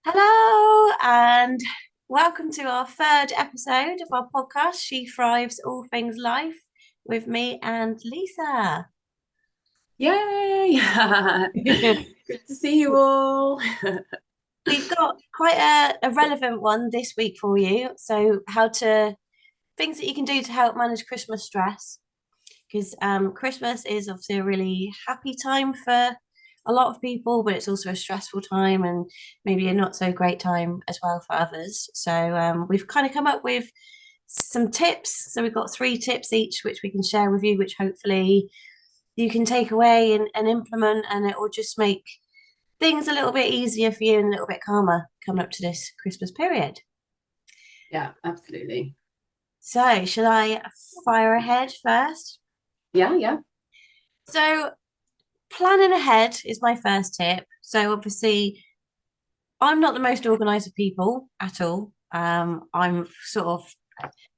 Hello, and welcome to our third episode of our podcast, She Thrives All Things Life, with me and Lisa. Yay! Good to see you all. We've got quite a relevant one this week for you. So, things that you can do to help manage Christmas stress. Because Christmas is obviously a really happy time for a lot of people, but it's also a stressful time and maybe a not so great time as well for others. So we've kind of come up with some tips. So we've got three tips each, which we can share with you, which hopefully you can take away and implement, and it will just make things a little bit easier for you and a little bit calmer coming up to this Christmas period. Yeah, absolutely. So, shall I fire ahead first? Yeah, yeah. So, planning ahead is my first tip. So obviously, I'm not the most organized of people at all. I'm sort of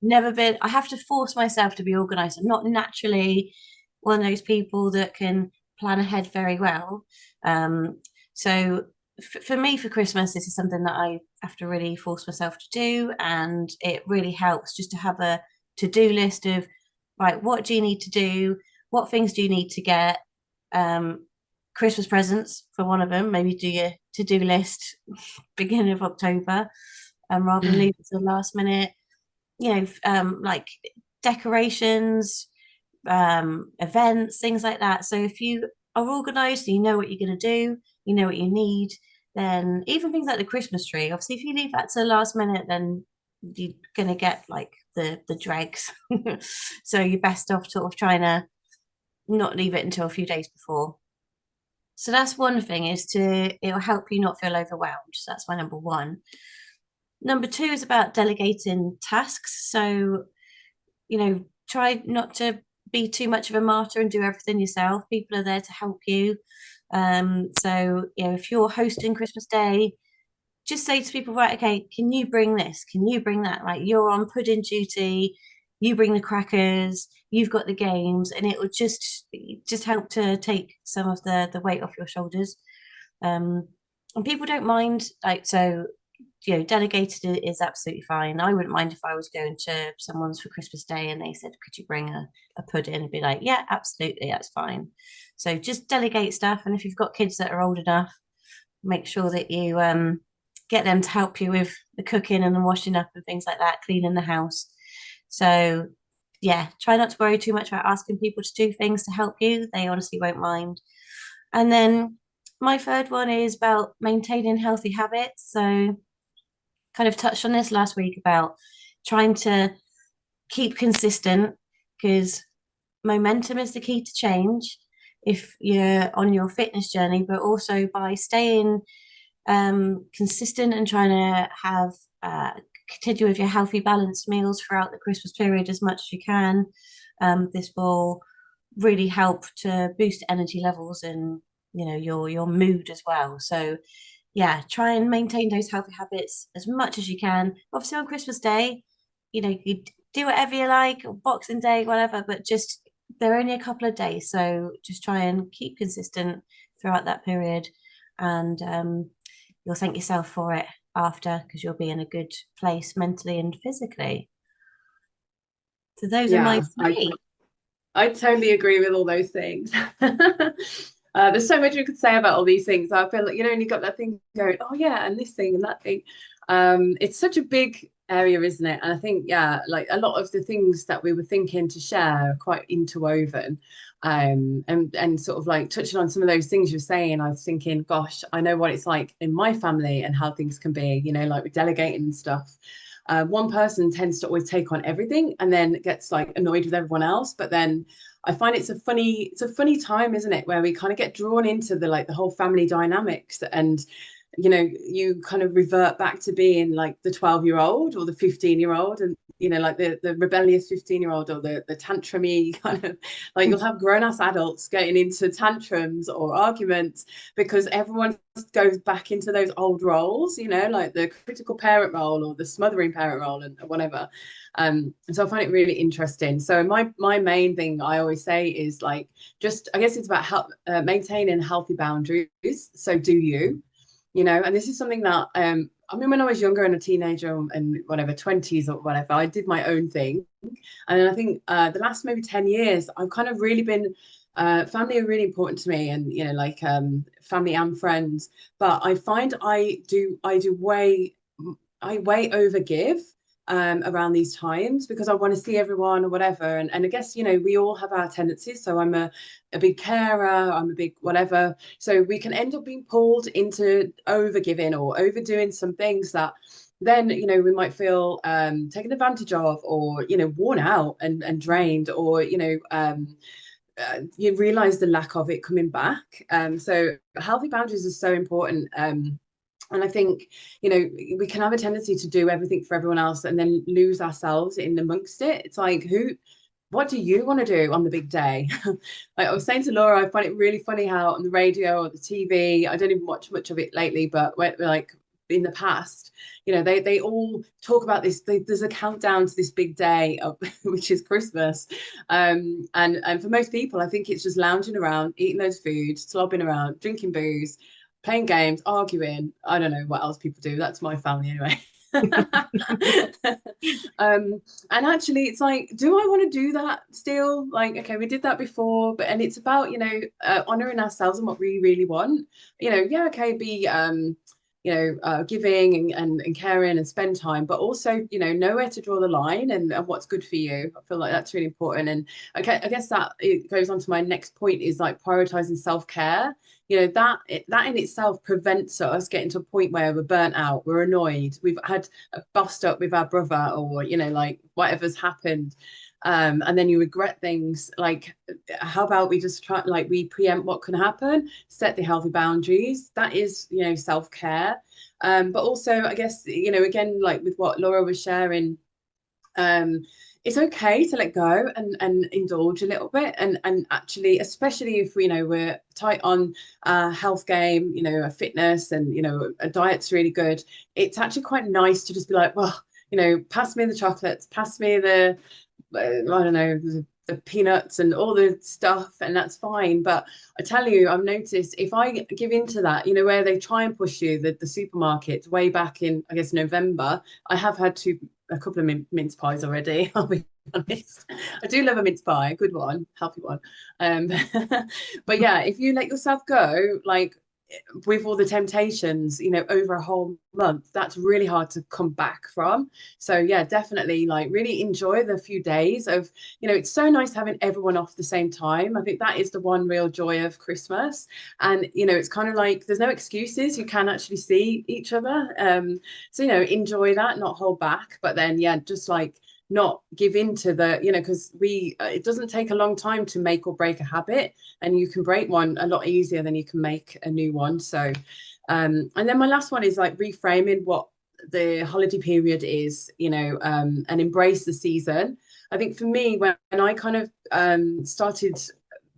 never been. I have to force myself to be organized. I'm not naturally one of those people that can plan ahead very well. Um, so for me, for Christmas, this is something that I have to really force myself to do, and it really helps just to have a to-do list of right, what do you need to do? What things do you need to get? Um, Christmas presents for one of them. Maybe do your to-do list beginning of October, rather than leave it to the last minute. Like decorations, events, things like that. So if you are organised, you know what you're going to do, you know what you need, then even things like the Christmas tree. Obviously, if you leave that to the last minute, then you're going to get like the dregs. So you're best off sort of trying to not leave it until a few days before. So that's one thing is to it'll help you not feel overwhelmed. So that's my number one. Number two is about delegating tasks. So, try not to be too much of a martyr and do everything yourself. People are there to help you. If you're hosting Christmas Day, just say to people, right, okay, can you bring this? Can you bring that? Like you're on pudding duty, you bring the crackers, you've got the games, and it will just help to take some of the weight off your shoulders. And people don't mind delegated is absolutely fine. I wouldn't mind if I was going to someone's for Christmas Day and they said, could you bring a pudding? And be like, yeah, absolutely, that's fine. So just delegate stuff. And if you've got kids that are old enough, make sure that you get them to help you with the cooking and the washing up and things like that, cleaning the house. So yeah, try not to worry too much about asking people to do things to help you. They honestly won't mind. And then my third one is about maintaining healthy habits. So kind of touched on this last week about trying to keep consistent because momentum is the key to change if you're on your fitness journey, but also by staying consistent and trying to have continue with your healthy, balanced meals throughout the Christmas period as much as you can. This will really help to boost energy levels and your mood as well. So yeah, try and maintain those healthy habits as much as you can. Obviously on Christmas Day, you do whatever you like, or Boxing Day, whatever, but just they're only a couple of days, so just try and keep consistent throughout that period, and you'll thank yourself for it after because you'll be in a good place mentally and physically. So those are my Yeah, three. I totally agree with all those things. There's so much you could say about all these things. I feel like, and you got that thing going, oh yeah, and this thing and that thing. It's such a big area, isn't it? And I think, yeah, like a lot of the things that we were thinking to share are quite interwoven. And sort of like touching on some of those things you're saying, I was thinking, gosh, I know what it's like in my family and how things can be, like with delegating and stuff. One person tends to always take on everything and then gets like annoyed with everyone else. But then I find it's a funny time, isn't it, where we kind of get drawn into the whole family dynamics and you kind of revert back to being like the 12-year-old or the 15-year-old and like the rebellious 15-year-old or the tantrumy kind of like you'll have grown-ass adults getting into tantrums or arguments because everyone goes back into those old roles, like the critical parent role or the smothering parent role and whatever. And so I find it really interesting. So my main thing I always say is like just I guess it's about maintaining healthy boundaries. So do you? And this is something that I mean, when I was younger and a teenager and whatever, 20s or whatever, I did my own thing. And then I think the last maybe 10 years, I've kind of really been family are really important to me, and like family and friends. But I find I way overgive around these times because I want to see everyone or whatever. And I guess, we all have our tendencies. So I'm a big carer, I'm a big whatever. So we can end up being pulled into overgiving or overdoing some things that then, we might feel taken advantage of, or, worn out and drained, or, you realize the lack of it coming back. So healthy boundaries are so important. And I think, we can have a tendency to do everything for everyone else and then lose ourselves in amongst it. It's like, what do you want to do on the big day? Like I was saying to Laura, I find it really funny how on the radio or the TV, I don't even watch much of it lately, but like in the past, they all talk about this. There's a countdown to this big day of, which is Christmas. And for most people, I think it's just lounging around, eating loads of food, slobbing around, drinking booze, playing games, arguing. I don't know what else people do. That's my family anyway. And actually it's like, do I want to do that still? Like, okay, we did that before, but and it's about, honoring ourselves and what we really want. Yeah, okay, be giving and caring and spend time, but also, know where to draw the line and what's good for you. I feel like that's really important. And okay, I guess that it goes on to my next point is like prioritizing self-care. That in itself prevents us getting to a point where we're burnt out, we're annoyed, we've had a bust up with our brother, or like whatever's happened. And then you regret things. Like, how about we just try, like, we preempt what can happen, set the healthy boundaries. That is, self-care. But also, I guess, again, like with what Laura was sharing, um, it's okay to let go and indulge a little bit, and actually, especially if we're tight on health game, a fitness, and a diet's really good. It's actually quite nice to just be like, well, pass me the chocolates, pass me the I don't know, the peanuts and all the stuff, and that's fine. But I tell you, I've noticed if I give into that, where they try and push you, the supermarket way back in, I guess, November, I have had a couple of mince pies already. I'll be honest. I do love a mince pie, a good one, healthy one. Um, but yeah, if you let yourself go, like with all the temptations, over a whole month, that's really hard to come back from. So yeah, definitely like really enjoy the few days of, it's so nice having everyone off the same time. I think that is the one real joy of Christmas. And, it's kind of like there's no excuses. You can actually see each other. So, enjoy that, not hold back. But then, yeah, just like not give in to the, because it doesn't take a long time to make or break a habit, and you can break one a lot easier than you can make a new one. So and then my last one is like reframing what the holiday period is, and embrace the season. I think for me, when I kind of started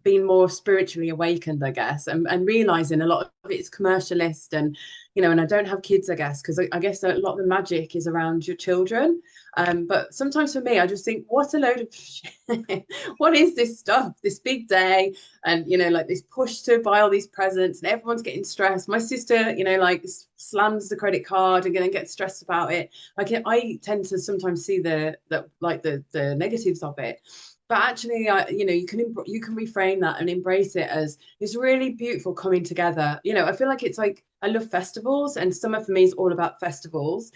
being more spiritually awakened, I guess, and realizing a lot of it's commercialist, and and I don't have kids, I guess, because I guess a lot of the magic is around your children. But sometimes for me, I just think, what a load of shit. What is this stuff? This big day, and like this push to buy all these presents, and everyone's getting stressed. My sister, like slams the credit card and then gets stressed about it. Like I tend to sometimes see the negatives of it. But actually, you can reframe that and embrace it as it's really beautiful coming together. I feel like it's like I love festivals, and summer for me is all about festivals.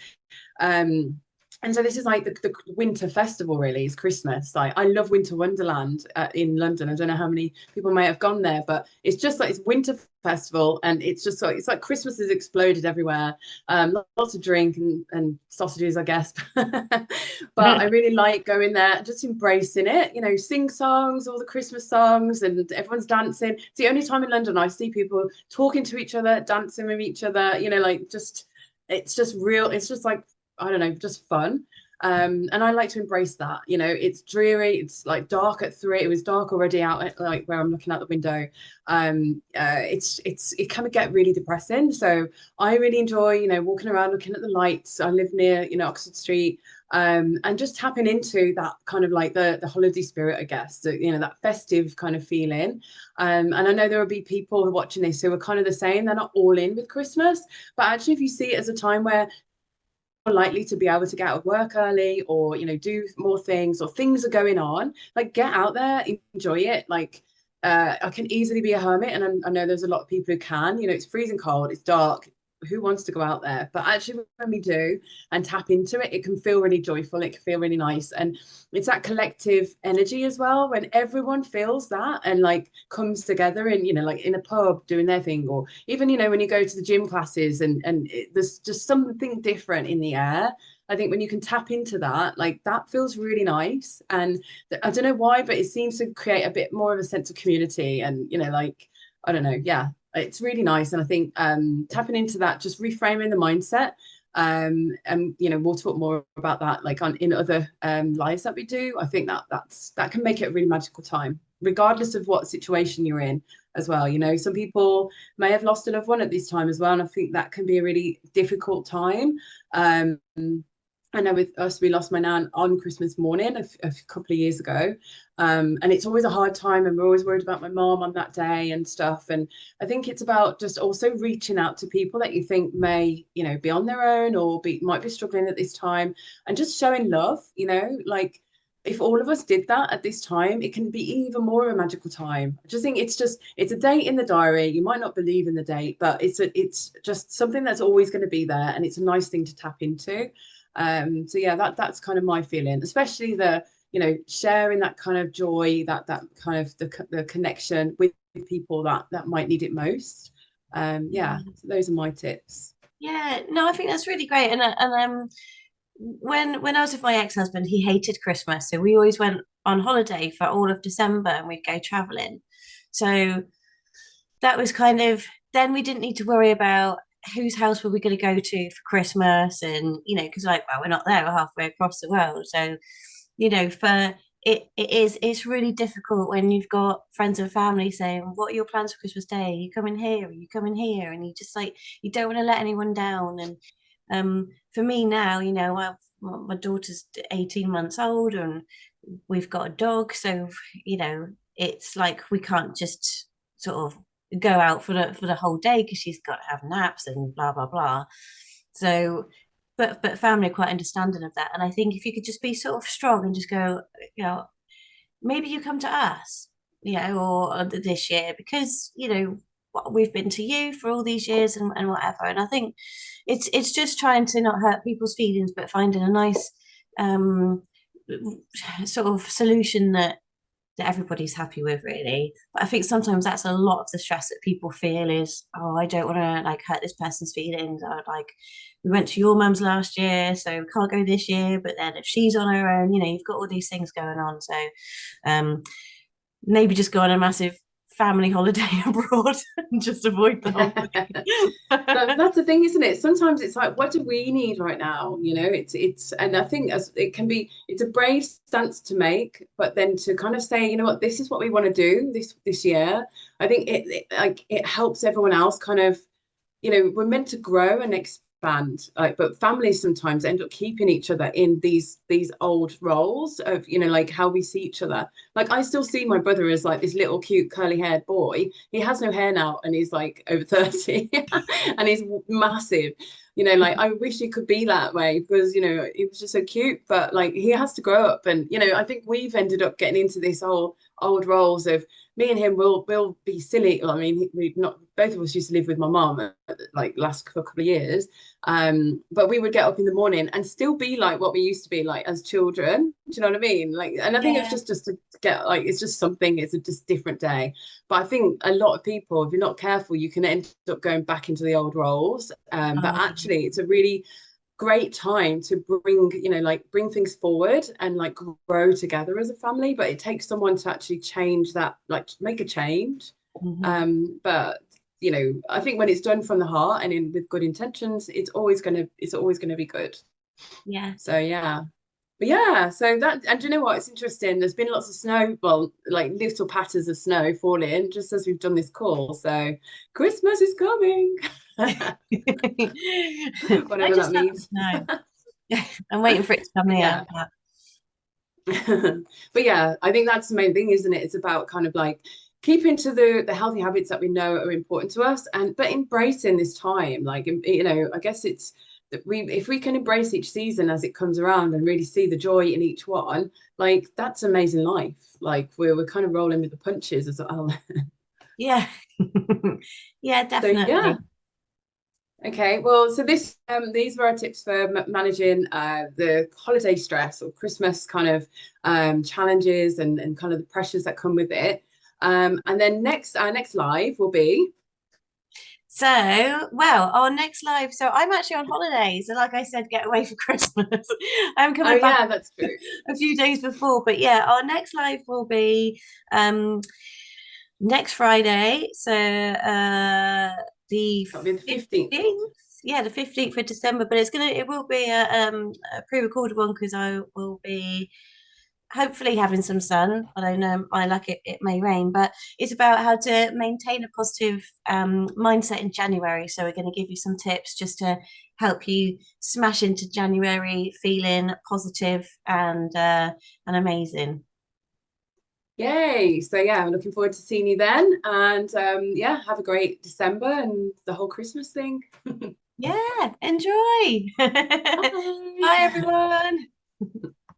Um, and so this is like the winter festival, really, is Christmas. Like I love Winter Wonderland in London. I don't know how many people may have gone there, but it's just like it's winter festival, and it's just like Christmas has exploded everywhere. Lots of drink and sausages, I guess. But I really like going there, just embracing it. Sing songs, all the Christmas songs, and everyone's dancing. It's the only time in London I see people talking to each other, dancing with each other. Like just it's just real. It's just like I don't know, just fun. And I like to embrace that. It's dreary. It's like dark at 3. It was dark already out at, like where I'm looking out the window. It can get really depressing. So I really enjoy, walking around, looking at the lights. I live near, Oxford Street. and just tapping into that kind of like the holiday spirit, I guess, that festive kind of feeling. And I know there will be people who are watching this who are kind of the same. They're not all in with Christmas, but actually, if you see it as a time where more likely to be able to get out of work early, or do more things, or things are going on, like get out there, enjoy it. Like I can easily be a hermit, and I know there's a lot of people who can. It's freezing cold, it's dark, who wants to go out there? But actually, when we do and tap into it, it can feel really joyful, it can feel really nice. And it's that collective energy as well, when everyone feels that and like comes together in, like in a pub doing their thing, or even, when you go to the gym classes, there's just something different in the air. I think when you can tap into that, like that feels really nice. And I don't know why, but it seems to create a bit more of a sense of community. And, like, I don't know. Yeah, it's really nice. And I think tapping into that, just reframing the mindset. And we'll talk more about that like in other lives that we do. I think that can make it a really magical time, regardless of what situation you're in as well. Some people may have lost a loved one at this time as well, and I think that can be a really difficult time. I know with us, we lost my nan on Christmas morning a couple of years ago. And it's always a hard time, and we're always worried about my mom on that day and stuff. And I think it's about just also reaching out to people that you think may, be on their own, or might be struggling at this time, and just showing love, like if all of us did that at this time, it can be even more of a magical time. I just think it's a date in the diary. You might not believe in the date, but it's just something that's always going to be there, and it's a nice thing to tap into. So yeah, that's kind of my feeling, especially the sharing that kind of joy, that kind of the connection with people that might need it most. Yeah, so those are my tips. Yeah, no, I think that's really great. And when I was with my ex-husband, he hated Christmas, so we always went on holiday for all of December, and we'd go traveling. So that was kind of, then we didn't need to worry about whose house were we going to go to for Christmas, and because like, well, we're not there, we're halfway across the world. So for it's really difficult when you've got friends and family saying, what are your plans for Christmas Day? Are you coming here? Are you coming here? And you just like, you don't want to let anyone down. And for me now, my daughter's 18 months old, and we've got a dog. So, it's like we can't just sort of go out for the whole day, because she's got to have naps and blah blah blah. So, but family are quite understanding of that. And I think if you could just be sort of strong and just go, maybe you come to us, or this year, because we've been to you for all these years, and whatever. And I think it's just trying to not hurt people's feelings, but finding a nice um sort of solution that everybody's happy with, really. But I think sometimes that's a lot of the stress that people feel is, oh, I don't want to like hurt this person's feelings. Or like, we went to your mum's last year, so we can't go this year. But then if she's on her own, you've got all these things going on. So um, maybe just go on a massive family holiday abroad and just avoid the whole thing. That's the thing, isn't it? Sometimes it's like, what do we need right now? And I think as it can be, it's a brave stance to make, but then to kind of say, what, this is what we want to do this year. I think it helps everyone else kind of, we're meant to grow and expand, like, but families sometimes end up keeping each other in these old roles of, like how we see each other. Like I still see my brother as like this little cute curly haired boy. He has no hair now, and he's like over 30 and he's massive. Like I wish he could be that way, because he was just so cute, but like he has to grow up. And I think we've ended up getting into this whole old roles of, me and him will be silly. Well, I mean, we not both of us used to live with my mom like last couple of years. But we would get up in the morning and still be like what we used to be like as children. Do you know what I mean? Like, and I think it's Yeah. just to get like, it's just something. It's a just different day. But I think a lot of people, if you're not careful, you can end up going back into the old roles. But Oh, actually, it's a really great time to bring things forward and like grow together as a family. But it takes someone to actually change that, like make a change. mhm. But I think when it's done from the heart and with good intentions, it's always gonna be good. Yeah. So yeah. But yeah, so that, and do you know what? It's interesting. There's been lots of snow, well, like little patters of snow falling just as we've done this call. So Christmas is coming, I whatever that just love the means. snow. I'm waiting for it to come But near. yeah. But yeah, I think that's the main thing, isn't it? It's about kind of like keeping to the healthy habits that we know are important to us, and but embracing this time. Like, I guess it's that we if we can embrace each season as it comes around and really see the joy in each one, like that's amazing life. Like we're kind of rolling with the punches as well. Yeah. Yeah, So yeah. definitely. Okay, well, so these were our tips for managing the holiday stress or Christmas kind of challenges and kind of the pressures that come with it. And then our next live will be. So, well, our next live. So I'm actually on holiday. So, like I said, get away for Christmas. I'm Oh coming back yeah, that's true. a few days before. But yeah, our next live will be um next Friday. So the That'll be the 15th. 15th. Yeah, the 15th of December. But it will be a pre-recorded one because I will be hopefully having some sun. I don't know, I like it may rain, but it's about how to maintain a positive mindset in January. So we're going to give you some tips just to help you smash into January feeling positive and amazing. Yay! So yeah, I'm looking forward to seeing you then, and yeah, have a great December and the whole Christmas thing. Yeah, enjoy. Bye Bye. everyone.